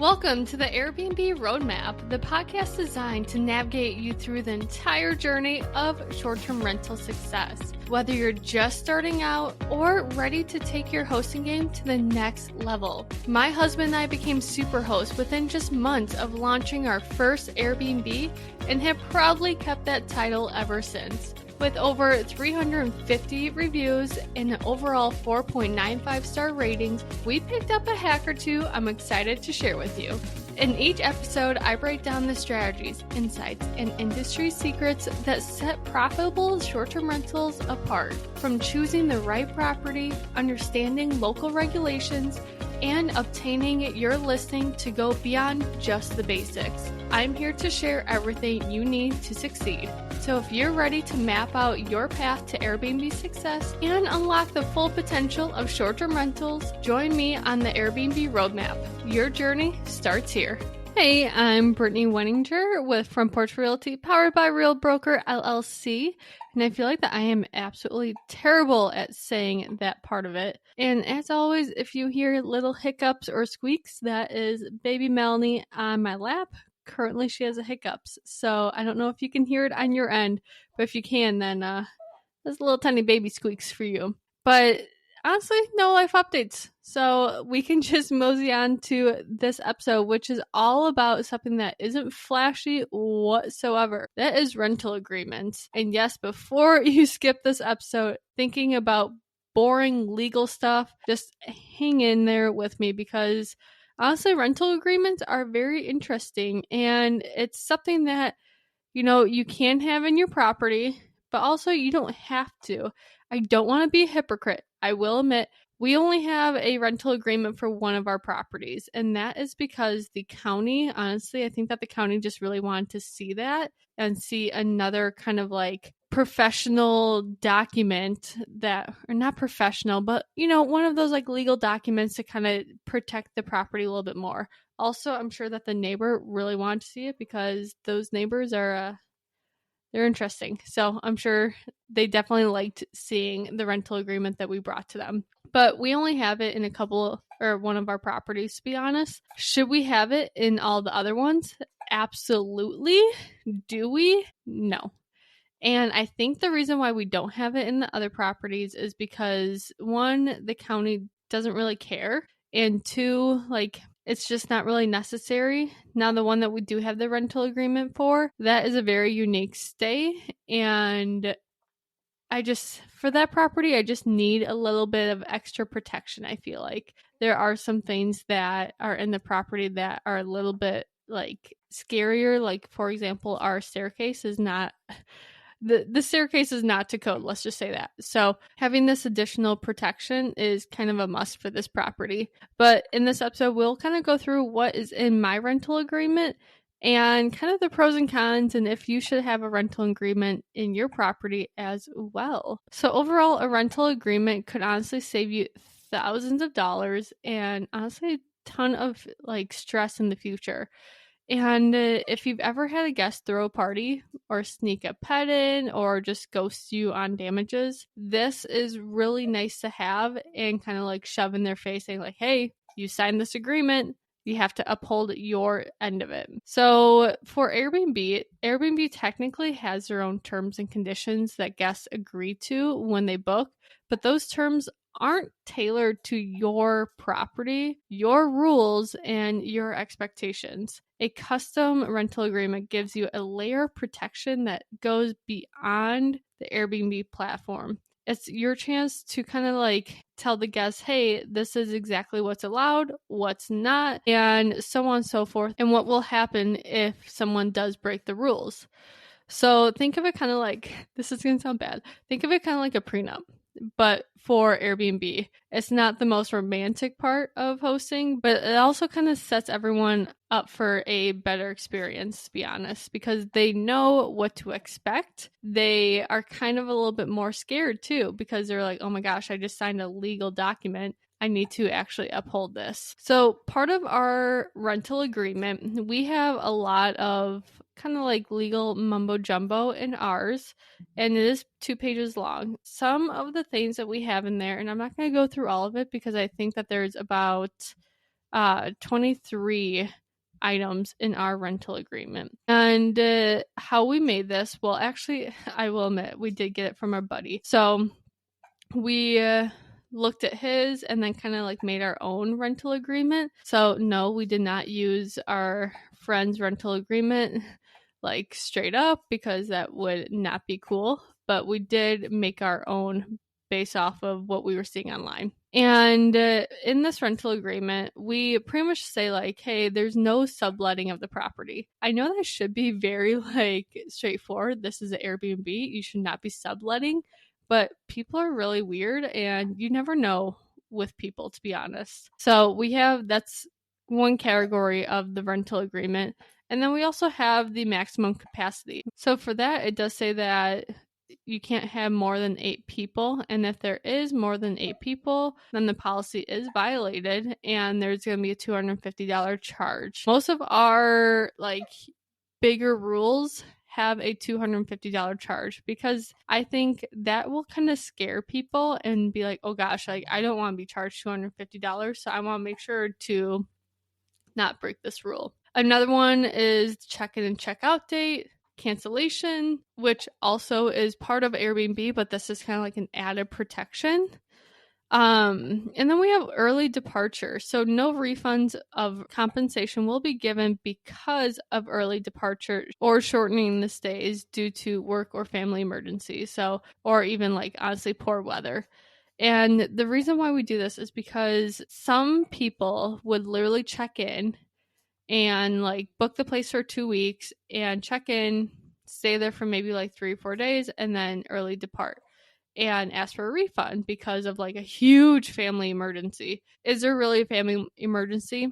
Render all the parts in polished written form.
Welcome to the Airbnb Roadmap, the podcast designed to navigate you through the entire journey of short-term rental success. Whether you're just starting out or ready to take your hosting game to the next level. My husband and I became super hosts within just months of launching our first Airbnb and have proudly kept that title ever since. With over 350 reviews and an overall 4.95 star ratings, we picked up a hack or two I'm excited to share with you. In each episode, I break down the strategies, insights, and industry secrets that set profitable short-term rentals apart. From choosing the right property, understanding local regulations, and obtaining your listing to go beyond just the basics. I'm here to share everything you need to succeed. So if you're ready to map out your path to Airbnb success and unlock the full potential of short-term rentals, join me on the Airbnb Roadmap. Your journey starts here. Hey, I'm Brittany Wenninger from Porch Realty, powered by Real Broker LLC, and I feel like that I am absolutely terrible at saying that part of it. And as always, if you hear little hiccups or squeaks, that is baby Melanie on my lap. Currently, she has a hiccups, so I don't know if you can hear it on your end, but if you can, then there's little tiny baby squeaks for you. But honestly, no life updates. So we can just mosey on to this episode, which is all about something that isn't flashy whatsoever. That is rental agreements. And yes, before you skip this episode thinking about boring legal stuff, just hang in there with me because honestly, rental agreements are very interesting. And it's something that, you can have in your property, but also you don't have to. I don't want to be a hypocrite. I will admit, we only have a rental agreement for one of our properties, and that is because the county, honestly, I think that the county just really wanted to see that and see another kind of like professional document that, or not professional, but one of those like legal documents to kind of protect the property a little bit more. Also, I'm sure that the neighbor really wanted to see it because those neighbors are they're interesting. So I'm sure they definitely liked seeing the rental agreement that we brought to them. But we only have it in one of our properties, to be honest. Should we have it in all the other ones? Absolutely. Do we? No. And I think the reason why we don't have it in the other properties is because, one, the county doesn't really care. And two, it's just not really necessary. Now, the one that we do have the rental agreement for, that is a very unique stay. And for that property, I just need a little bit of extra protection, I feel like. There are some things that are in the property that are a little bit, scarier. Like, for example, our staircase is not... The staircase is not to code, let's just say that. So having this additional protection is kind of a must for this property. But in this episode, we'll kind of go through what is in my rental agreement and kind of the pros and cons and if you should have a rental agreement in your property as well. So overall, a rental agreement could honestly save you thousands of dollars and honestly a ton of stress in the future. And if you've ever had a guest throw a party or sneak a pet in or just ghost you on damages, this is really nice to have and kind of shove in their face saying hey, you signed this agreement. You have to uphold your end of it. So for Airbnb technically has their own terms and conditions that guests agree to when they book, but those terms aren't tailored to your property, your rules, and your expectations. A custom rental agreement gives you a layer of protection that goes beyond the Airbnb platform. It's your chance to kind of tell the guests, hey, this is exactly what's allowed, what's not, and so on and so forth, and what will happen if someone does break the rules. So think of it kind of this is going to sound bad, think of it kind of like a prenup. But for Airbnb, it's not the most romantic part of hosting, but it also kind of sets everyone up for a better experience, to be honest, because they know what to expect. They are kind of a little bit more scared too, because they're like, oh my gosh, I just signed a legal document. I need to actually uphold this. So part of our rental agreement, we have a lot of kind of legal mumbo jumbo in ours, and it is 2 pages long. Some of the things that we have in there, and I'm not going to go through all of it because I think that there's about 23 items in our rental agreement. And how we made this, well, actually, I will admit, we did get it from our buddy. So we looked at his and then kind of like made our own rental agreement. So no, we did not use our friend's rental agreement like straight up, because that would not be cool. But we did make our own based off of what we were seeing online. And in this rental agreement, we pretty much say like, hey, there's no subletting of the property. I know that should be very like straightforward. This is an Airbnb. You should not be subletting. But people are really weird, and you never know with people, to be honest. So that's one category of the rental agreement. And then we also have the maximum capacity. So for that, it does say that you can't have more than 8 people. And if there is more than 8 people, then the policy is violated and there's going to be a $250 charge. Most of our like bigger rules have a $250 charge, because I think that will kind of scare people and be like, oh gosh, like I don't want to be charged $250, so I want to make sure to not break this rule. Another one is check-in and check-out date, cancellation, which also is part of Airbnb, but this is kind of like an added protection. And then we have early departure. So no refunds of compensation will be given because of early departure or shortening the stays due to work or family emergency. So, or even like honestly poor weather. And the reason why we do this is because some people would literally check in and like book the place for 2 weeks and check in, stay there for maybe like 3 or 4 days, and then early depart and ask for a refund because of like a huge family emergency. Is there really a family emergency?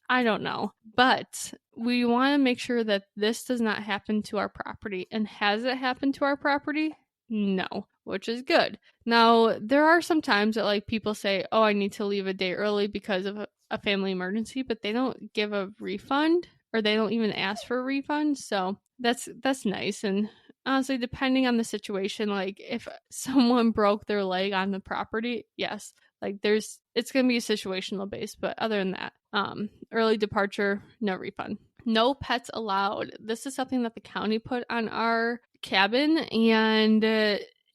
I don't know. But we want to make sure that this does not happen to our property. And has it happened to our property? No, which is good. Now, there are some times that like people say, oh, I need to leave a day early because of a family emergency, but they don't give a refund, or they don't even ask for a refund. So that's nice. And honestly, depending on the situation, like if someone broke their leg on the property, yes, like it's going to be situational based. But other than that, early departure, no refund. No pets allowed. This is something that the county put on our cabin, and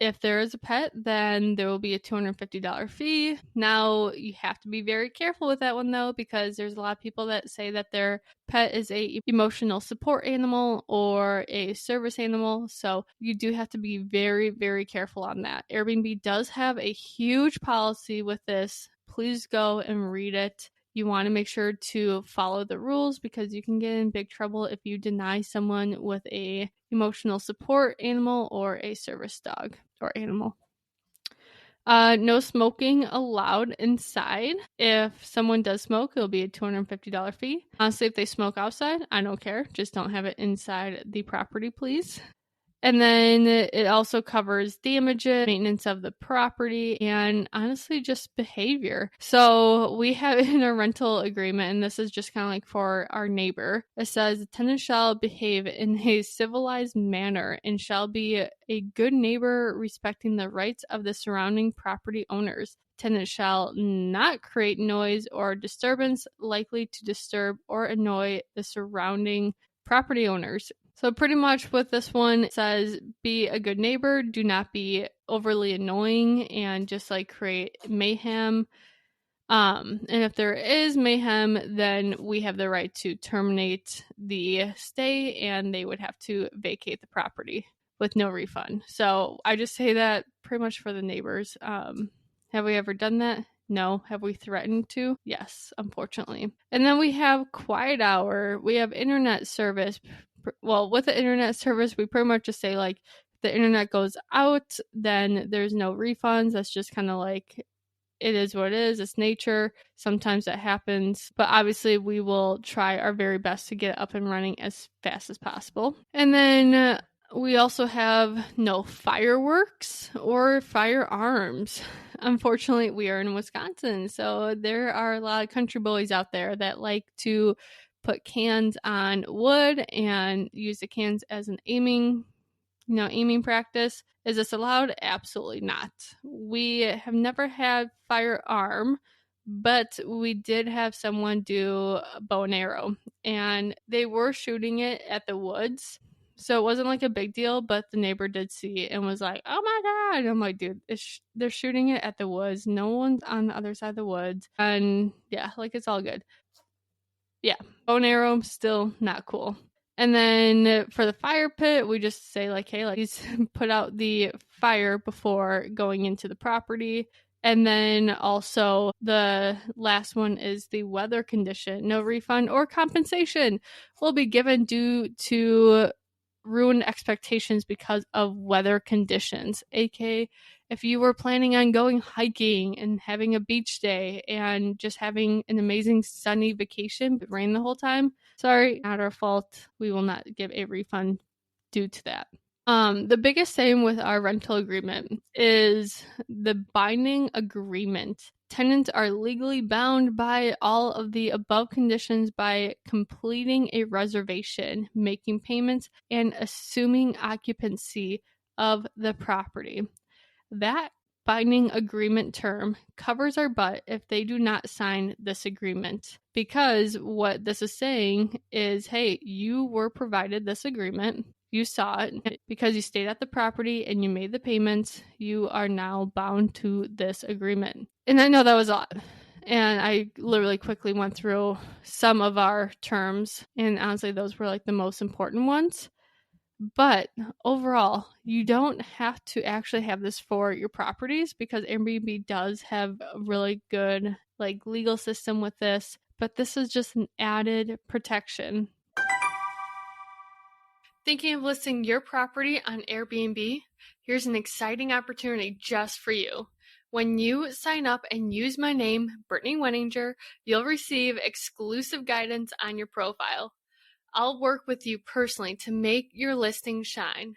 if there is a pet, then there will be a $250 fee. Now, you have to be very careful with that one, though, because there's a lot of people that say that their pet is a emotional support animal or a service animal. So you do have to be very, very careful on that. Airbnb does have a huge policy with this. Please go and read it. You want to make sure to follow the rules, because you can get in big trouble if you deny someone with a emotional support animal or a service dog or animal. No smoking allowed inside. If someone does smoke, it'll be a $250 fee. Honestly, if they smoke outside, I don't care. Just don't have it inside the property, please. And then it also covers damages, maintenance of the property, and honestly just behavior. So we have in a rental agreement, and this is just kind of like for our neighbor, it says the tenant shall behave in a civilized manner and shall be a good neighbor, respecting the rights of the surrounding property owners. Tenant shall not create noise or disturbance likely to disturb or annoy the surrounding property owners. So pretty much with this one, it says be a good neighbor, do not be overly annoying and just like create mayhem. And if there is mayhem, then we have the right to terminate the stay and they would have to vacate the property with no refund. So I just say that pretty much for the neighbors. Have we ever done that? No. Have we threatened to? Yes, unfortunately. And then we have quiet hour. We have internet service. Well, with the internet service, we pretty much just say like if the internet goes out, then there's no refunds. That's just kind of like it is what it is. It's nature. Sometimes that happens. But obviously, we will try our very best to get it up and running as fast as possible. And then we also have no fireworks or firearms. Unfortunately, we are in Wisconsin, so there are a lot of country boys out there that like to put cans on wood and use the cans as an aiming practice. Is this allowed? Absolutely not. We have never had firearm but we did have someone do a bow and arrow, and they were shooting it at the woods. So it wasn't like a big deal, but the neighbor did see it and was like, "Oh my God." And I'm like, dude, they're shooting it at the woods. No one's on the other side of the woods. And yeah, like it's all good. Yeah, bow and arrow, still not cool. And then for the fire pit, we just say like, hey, like, please put out the fire before going into the property. And then also the last one is the weather condition. No refund or compensation will be given due to ruined expectations because of weather conditions. AK, if you were planning on going hiking and having a beach day and just having an amazing sunny vacation but rain the whole time, sorry, not our fault. We will not give a refund due to that. The biggest thing with our rental agreement is the binding agreement. Tenants are legally bound by all of the above conditions by completing a reservation, making payments, and assuming occupancy of the property. That binding agreement term covers our butt if they do not sign this agreement. Because what this is saying is, hey, you were provided this agreement. You saw it because you stayed at the property and you made the payments. You are now bound to this agreement. And I know that was a lot. And I literally quickly went through some of our terms. And honestly, those were like the most important ones. But overall, you don't have to actually have this for your properties because Airbnb does have a really good like legal system with this, but this is just an added protection. Thinking of listing your property on Airbnb? Here's an exciting opportunity just for you. When you sign up and use my name, Brittany Wenninger, you'll receive exclusive guidance on your profile. I'll work with you personally to make your listing shine,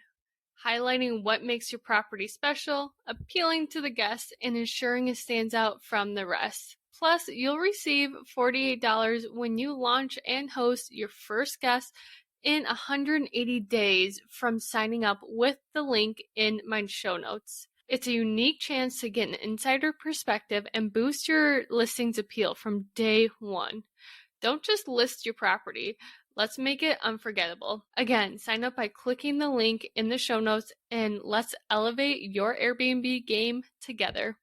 highlighting what makes your property special, appealing to the guests, and ensuring it stands out from the rest. Plus, you'll receive $48 when you launch and host your first guest in 180 days from signing up with the link in my show notes. It's a unique chance to get an insider perspective and boost your listing's appeal from day one. Don't just list your property. Let's make it unforgettable. Again, sign up by clicking the link in the show notes and let's elevate your Airbnb game together.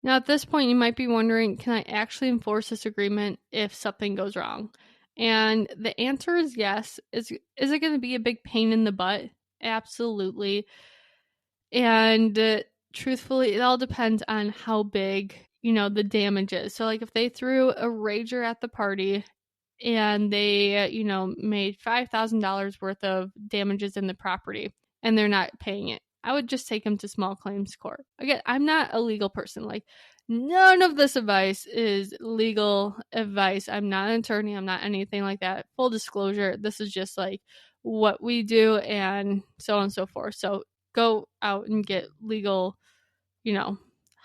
Now, at this point, you might be wondering, can I actually enforce this agreement if something goes wrong? And the answer is yes. Is it going to be a big pain in the butt? Absolutely. And truthfully, it all depends on how big, the damage is. So, like, if they threw a rager at the party and they, made $5,000 worth of damages in the property and they're not paying it, I would just take them to small claims court. Again, I'm not a legal person. Like, none of this advice is legal advice. I'm not an attorney. I'm not anything like that. Full disclosure, this is just like what we do and so on and so forth. So go out and get legal,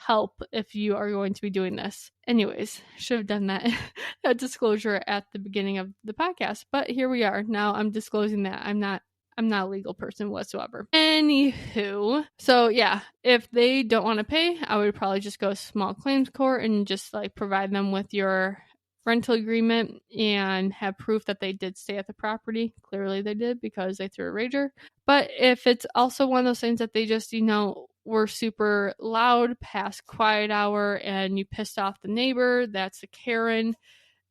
help if you are going to be doing this. Anyways, should have done that disclosure at the beginning of the podcast, but here we are. Now I'm disclosing that I'm not a legal person whatsoever. Anywho, so yeah, if they don't want to pay, I would probably just go small claims court and just like provide them with your rental agreement and have proof that they did stay at the property. Clearly they did because they threw a rager. But if it's also one of those things that they just, were super loud past quiet hour and you pissed off the neighbor, that's a Karen,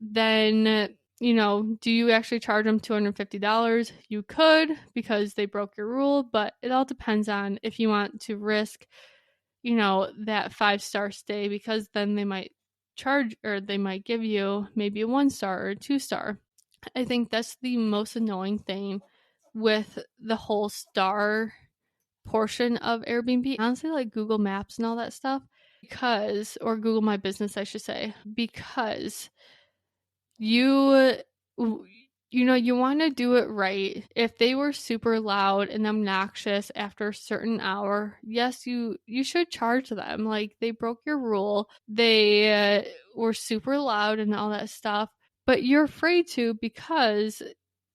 then, do you actually charge them $250? You could because they broke your rule, but it all depends on if you want to risk, that 5-star stay because then they might charge or they might give you maybe a 1-star or a 2-star. I think that's the most annoying thing with the whole star portion of Airbnb. Honestly, like Google Maps and all that stuff, or Google My Business, I should say, because you want to do it right. If they were super loud and obnoxious after a certain hour, yes, you should charge them. Like, they broke your rule. They were super loud and all that stuff, but you're afraid to because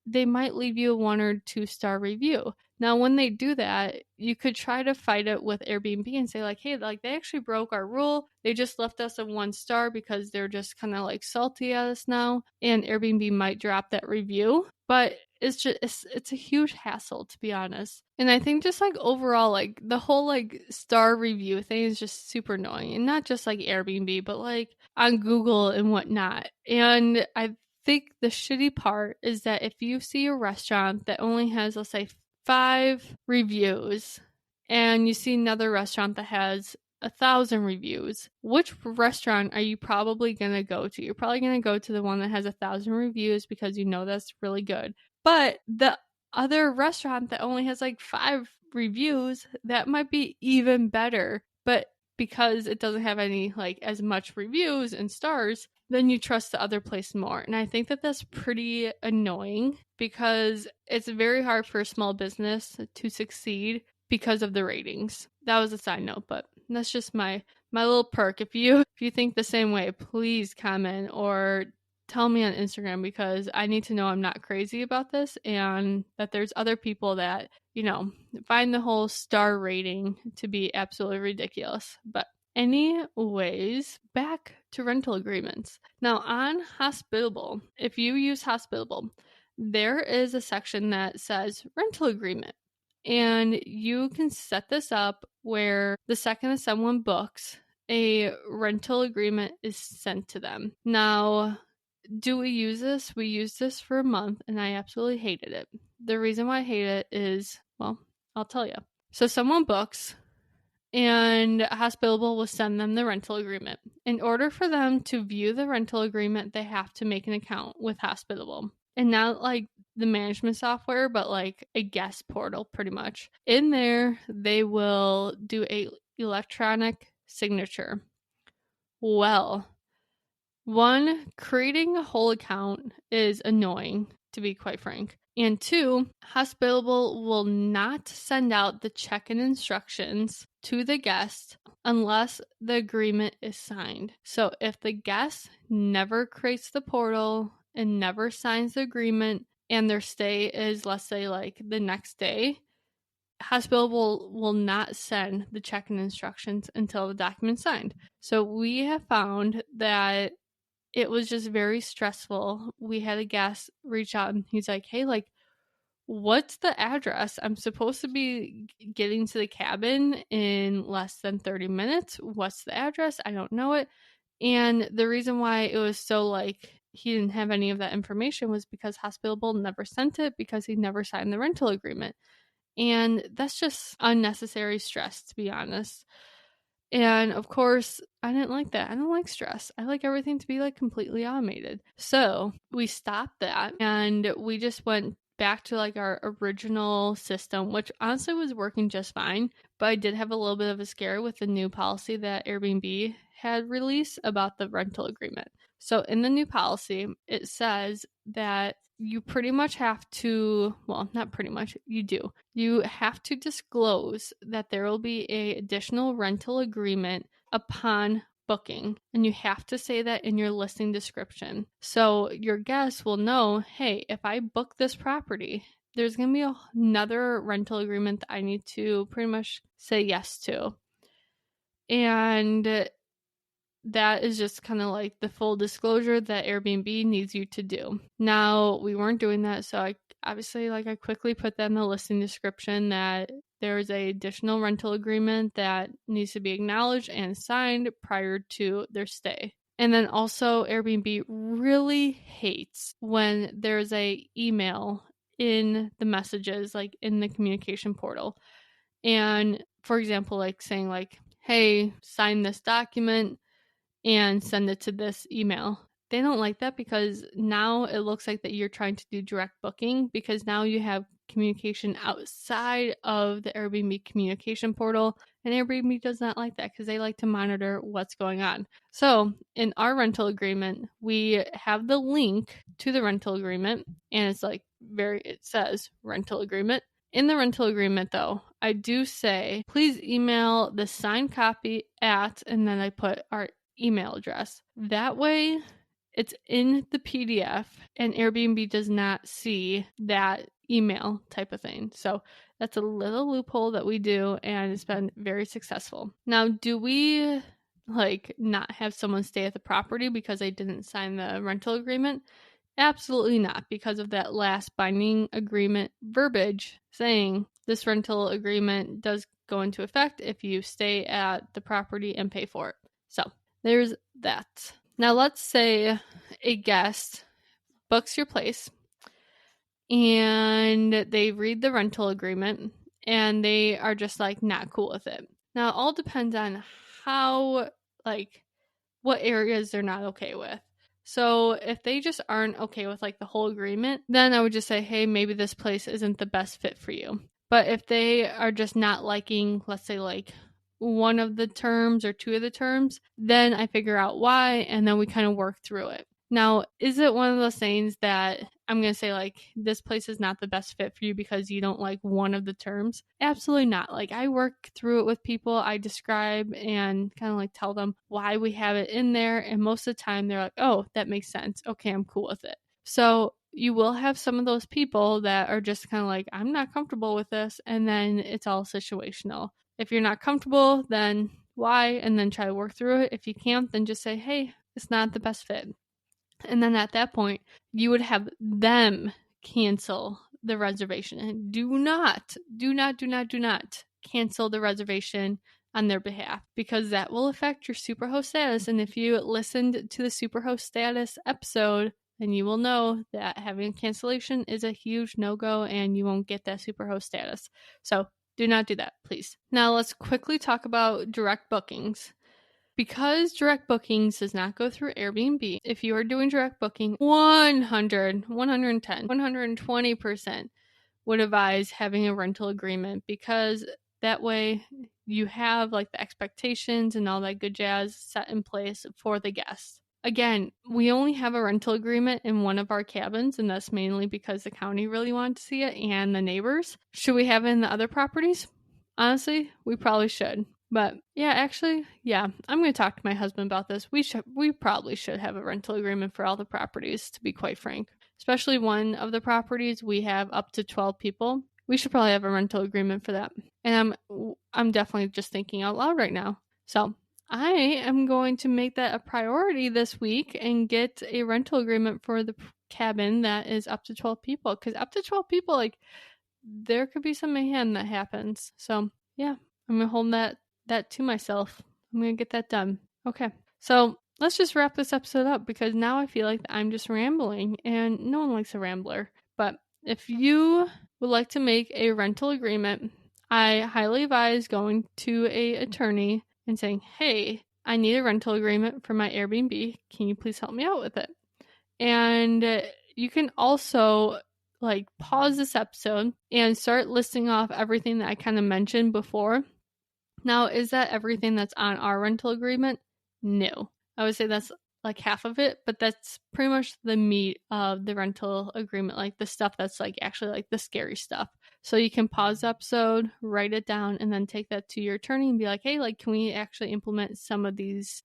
they might leave you a 1 or 2-star review. Now, when they do that, you could try to fight it with Airbnb and say like, hey, like they actually broke our rule. They just left us a 1 star because they're just kind of like salty at us now. And Airbnb might drop that review. But it's a huge hassle, to be honest. And I think just like overall, like the whole like star review thing is just super annoying. And not just like Airbnb, but like on Google and whatnot. And I think the shitty part is that if you see a restaurant that only has, let's say, 5 reviews, and you see another restaurant that has 1,000 reviews, which restaurant are you probably going to go to? You're probably going to go to the one that has 1,000 reviews because you know that's really good. But the other restaurant that only has like 5 reviews, that might be even better. But because it doesn't have any like as much reviews and stars, then you trust the other place more. And I think that that's pretty annoying because it's very hard for a small business to succeed because of the ratings. That was a side note, but that's just my little perk. If you think the same way, please comment or tell me on Instagram, because I need to know I'm not crazy about this and that there's other people that, find the whole star rating to be absolutely ridiculous. But anyways, back to rental agreements. Now on Hospitable, if you use Hospitable, there is a section that says rental agreement. And you can set this up where the second that someone books, a rental agreement is sent to them. Now, do we use this? We used this for a month and I absolutely hated it. The reason why I hate it is, well, I'll tell you. So someone books and Hospitable will send them the rental agreement. In order for them to view the rental agreement, they have to make an account with Hospitable. And not like the management software, but like a guest portal pretty much. In there, they will do a electronic signature. Well, one, creating a whole account is annoying, to be quite frank. And 2, Hospitable will not send out the check-in instructions to the guest unless the agreement is signed. So if the guest never creates the portal and never signs the agreement and their stay is, let's say, like the next day, Hospitable will not send the check-in instructions until the document's signed. So we have found that it was just very stressful. We had a guest reach out and he's like, hey, like, what's the address? I'm supposed to be getting to the cabin in less than 30 minutes. What's the address? I don't know it. And the reason why it was so like he didn't have any of that information was because Hospitable never sent it because he never signed the rental agreement. And that's just unnecessary stress, to be honest. And of course, I didn't like that. I don't like stress. I like everything to be like completely automated. So we stopped that and we just went back to like our original system, which honestly was working just fine. But I did have a little bit of a scare with the new policy that Airbnb had released about the rental agreement. So in the new policy, it says that you pretty much have to, well, not pretty much, you do. You have to disclose that there will be an additional rental agreement upon booking, and you have to say that in your listing description. So your guests will know, hey, if I book this property, there's going to be another rental agreement that I need to pretty much say yes to. And that is just kind of like the full disclosure that Airbnb needs you to do. Now, we weren't doing that, so I quickly put that in the listing description that there is a additional rental agreement that needs to be acknowledged and signed prior to their stay. And then also Airbnb really hates when there's a email in the messages, like in the communication portal. And for example, like saying like, hey, sign this document and send it to this email. They don't like that because now it looks like that you're trying to do direct booking, because now you have communication outside of the Airbnb communication portal, and Airbnb does not like that because they like to monitor what's going on. So in our rental agreement, we have the link to the rental agreement, and it's like it says rental agreement. In the rental agreement, though, I do say, please email the signed copy at, and then I put our email address. That way, it's in the PDF, and Airbnb does not see that email type of thing. So that's a little loophole that we do, and it's been very successful. Now, do we not have someone stay at the property because they didn't sign the rental agreement? Absolutely not, because of that last binding agreement verbiage saying this rental agreement does go into effect if you stay at the property and pay for it. So there's that. Now let's say a guest books your place and they read the rental agreement and they are just not cool with it. Now it all depends on how, what areas they're not okay with. So if they just aren't okay with the whole agreement, then I would just say, hey, maybe this place isn't the best fit for you. But if they are just not liking, let's say one of the terms or two of the terms, then I figure out why, and then we kind of work through it. Now, is it one of those things that I'm going to say this place is not the best fit for you because you don't like one of the terms? Absolutely not. I work through it with people. I describe and kind of tell them why we have it in there. And most of the time they're like, oh, that makes sense. Okay, I'm cool with it. So you will have some of those people that are just kind of I'm not comfortable with this. And then it's all situational. If you're not comfortable, then why? And then try to work through it. If you can't, then just say, hey, it's not the best fit. And then at that point, you would have them cancel the reservation. And do not cancel the reservation on their behalf, because that will affect your superhost status. And if you listened to the superhost status episode, then you will know that having a cancellation is a huge no-go and you won't get that superhost status. So do not do that, please. Now let's quickly talk about direct bookings. Because direct bookings does not go through Airbnb, if you are doing direct booking, 100, 110, 120% would advise having a rental agreement, because that way you have the expectations and all that good jazz set in place for the guests. Again, we only have a rental agreement in one of our cabins, and that's mainly because the county really wanted to see it and the neighbors. Should we have it in the other properties? Honestly, we probably should. But I'm going to talk to my husband about this. We probably should have a rental agreement for all the properties, to be quite frank. Especially one of the properties, we have up to 12 people. We should probably have a rental agreement for that. And I'm definitely just thinking out loud right now. So I am going to make that a priority this week and get a rental agreement for the cabin that is up to 12 people. Because up to 12 people, there could be some mayhem that happens. So yeah, I'm going to hold that to myself. I'm going to get that done. Okay. So let's just wrap this episode up, because now I feel like I'm just rambling, and no one likes a rambler. But if you would like to make a rental agreement, I highly advise going to an attorney and saying, hey, I need a rental agreement for my Airbnb. Can you please help me out with it? And you can also pause this episode and start listing off everything that I kind of mentioned before. Now, is that everything that's on our rental agreement? No. I would say that's half of it, but that's pretty much the meat of the rental agreement, the stuff that's actually the scary stuff. So you can pause the episode, write it down, and then take that to your attorney and be like, hey, can we actually implement some of these,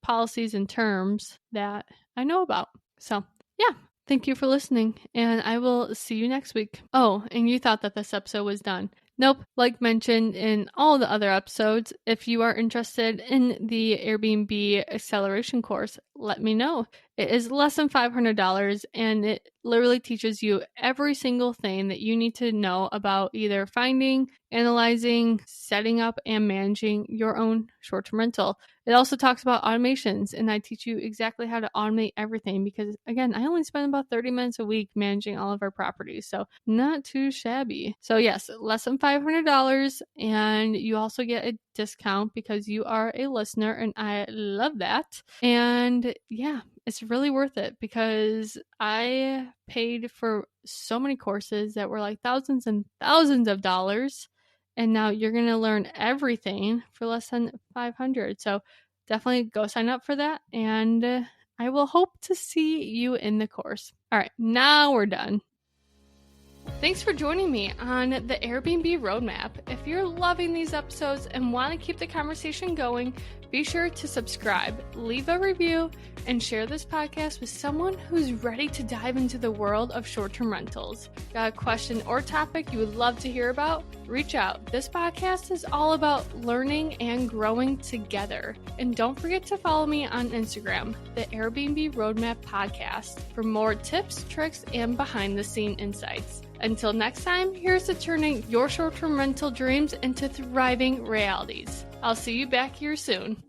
policies and terms that I know about? So yeah. Thank you for listening, and I will see you next week. Oh, and you thought that this episode was done. Nope. Like mentioned in all the other episodes, if you are interested in the Airbnb acceleration course, let me know. It is less than $500, and it literally teaches you every single thing that you need to know about either finding, analyzing, setting up, and managing your own short-term rental. It also talks about automations, and I teach you exactly how to automate everything, because again, I only spend about 30 minutes a week managing all of our properties, so not too shabby. So yes, less than $500, and you also get a discount because you are a listener, and I love that. And yeah, it's really worth it, because I paid for so many courses that were thousands and thousands of dollars, and now you're going to learn everything for less than $500. So definitely go sign up for that, and I will hope to see you in the course. All right, now we're done. Thanks for joining me on the Airbnb Roadmap. If you're loving these episodes and want to keep the conversation going, be sure to subscribe, leave a review, and share this podcast with someone who's ready to dive into the world of short-term rentals. Got a question or topic you would love to hear about? Reach out. This podcast is all about learning and growing together. And don't forget to follow me on Instagram, the Airbnb Roadmap Podcast, for more tips, tricks, and behind-the-scene insights. Until next time, here's to turning your short-term rental dreams into thriving realities. I'll see you back here soon.